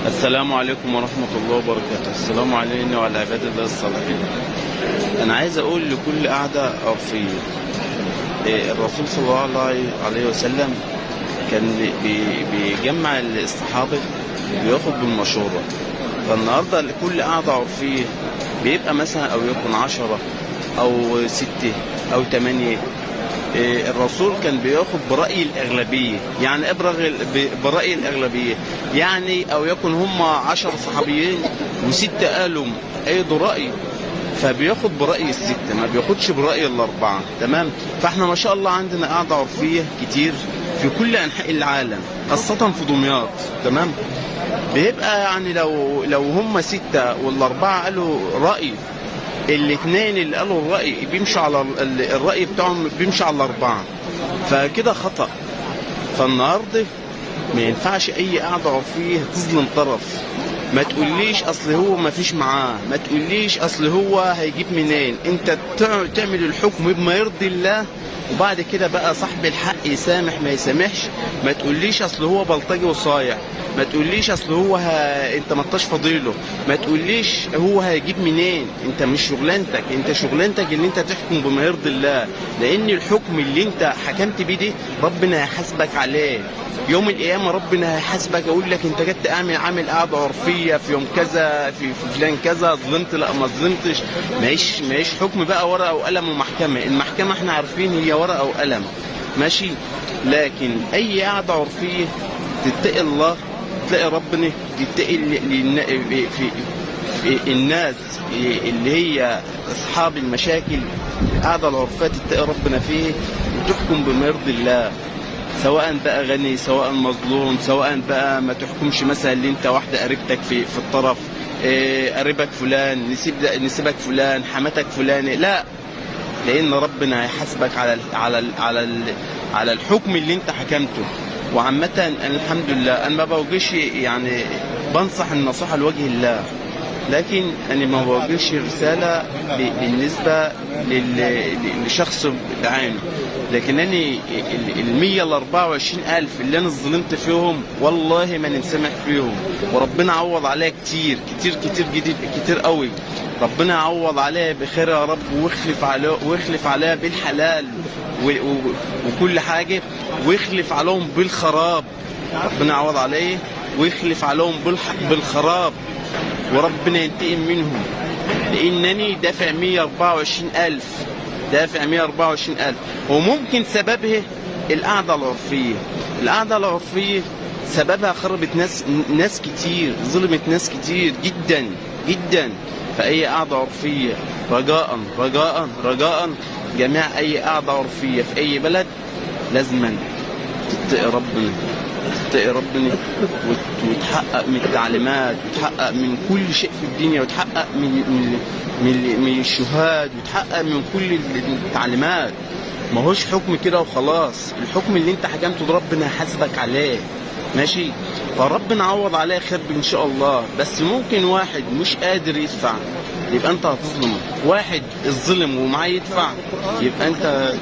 السلام عليكم ورحمة الله وبركاته. السلام علينا وعلى عباد الله الصالحين. أنا عايز أقول لكل قعدة عرفية، الرسول صلى الله عليه وسلم كان بيجمع الصحابة وياخد بالمشورة. فالنهاردة لكل قعدة عرفية بيبقى مثلا أو يكون 10 أو 6 أو 8. الرسول كان بياخد برأي الأغلبية، يعني ابرغ برأي الأغلبية، يعني أو يكون هم 10 صحابيين و6 قالوا أيضا رأي، فبياخد برأي ال6 ما بياخدش برأي ال4. تمام. فاحنا ما شاء الله عندنا قاعدة عرفية كتير في كل أنحاء العالم، خاصة في دمياط. تمام. بيبقى يعني لو هم 6 وال4 قالوا رأي، الاثنين اللي قالوا الرأي بيمشوا على الرأي بتاعهم، بيمشي على ال4، فكده خطأ. فالنهارده ما ينفعش اي قعده عرفيه تظلم طرف. ما تقوليش اصل هو ما فيش معاه، ما تقوليش اصل هو هيجيب منين. انت تعمل الحكم بما يرضي الله، وبعد كده بقى صاحب الحق يسامح ما يسامحش. ما تقوليش اصل هو بلطجي وصايع، ما تقوليش اصل هو انت ما انتش فاضيله، ما تقوليش هو هيجيب منين. انت مش شغلانتك، انت شغلانتك ان انت تحكم بما يرضي الله، لان الحكم اللي انت حكمت بيه ده ربنا هيحاسبك عليه يوم القيامه. ربنا هيحاسبك، اقول لك انت جت عامل قعده عرفيه في يوم كذا في فلان كذا، ظلمت لا ما ظلمتش. ماهيش حكم بقى ورقه وقلم ومحكمه. المحكمه احنا عارفين هي ورقه وقلم، ماشي. لكن اي قعده عرفيه تتقي الله، تلاقي ربنا، تتقي في الناس اللي هي اصحاب المشاكل. القعده العرفيه تتقي ربنا فيه وتحكم بما يرضي الله، سواء بقى غني سواء مظلوم، سواء بقى ما تحكمش مثلا اللي انت واحده قريبتك في الطرف، قريبك فلان نسيبك فلان، حماتك فلانه، لا، لان ربنا هيحاسبك على الحكم اللي انت حكمته. وعامه الحمد لله انا ما بوجهش، يعني بنصح النصيحه لوجه الله، لكن أنا ما بوجهش رسالة بالنسبة لشخص بعينه. لكن أنا 124,000 اللي أنا ظلمت فيهم والله ما نسامح فيهم، وربنا عوض عليا كتير كتير كتير جديد كتير قوي. ربنا يعوض عليا بخير يا رب، ويخلف عليا بالحلال وكل حاجة، ويخلف عليهم بالخراب. ربنا يعوض عليا ويخلف عليهم بالخراب، وربنا ينتقم منهم، لأنني دافع 124,000 دافع 124,000. وممكن سببها القعدة العرفية. القعدة العرفية سببها خربت ناس كتير، ظلمت ناس كتير جدا جدا. فأي قعدة عرفية رجاء جميع أي قعدة عرفية في أي بلد لازما تتقي ربنا وتحقق من التعليمات، وتحقق من كل شيء في الدنيا، وتحقق من الشهاد، وتحقق من كل التعليمات. ما هوش حكم كده وخلاص. الحكم اللي انت حكمته ده ربنا هيحاسبك عليه، ماشي. فربنا عوض عليه خير ان شاء الله. بس ممكن واحد مش قادر يدفع، يبقى انت هتظلمه. واحد الظلم ومعاه يدفع، يبقى انت